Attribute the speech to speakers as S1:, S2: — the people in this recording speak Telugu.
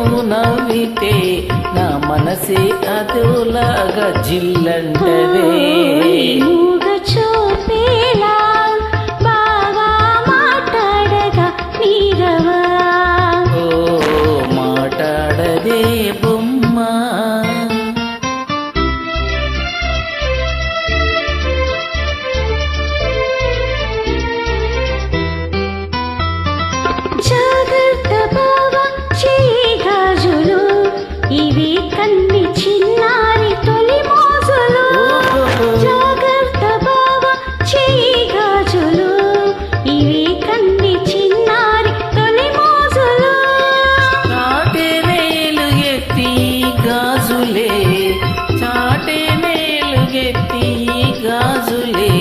S1: నువ్వు నవ్వితే నా మనసే అదోలాగా జిల్లంటదే.
S2: మూగ చూపేలా బాగా మాట్లాడగా నీరవా
S1: ఓ మాట్లాడదే బొమ్మ.
S2: జాగ్రత్త బావా చేయి గాజులు ఇవి కన్ని చిన్నారి తొలి మోజులు. జాగ్రత్త బావా చేయి గాజులు ఇవి కన్ని చిన్నారి తొలి మోజులు.
S1: చాటేనేలు ఎత్తి గాజులే, చాటేనేలు ఎత్తి గాజులే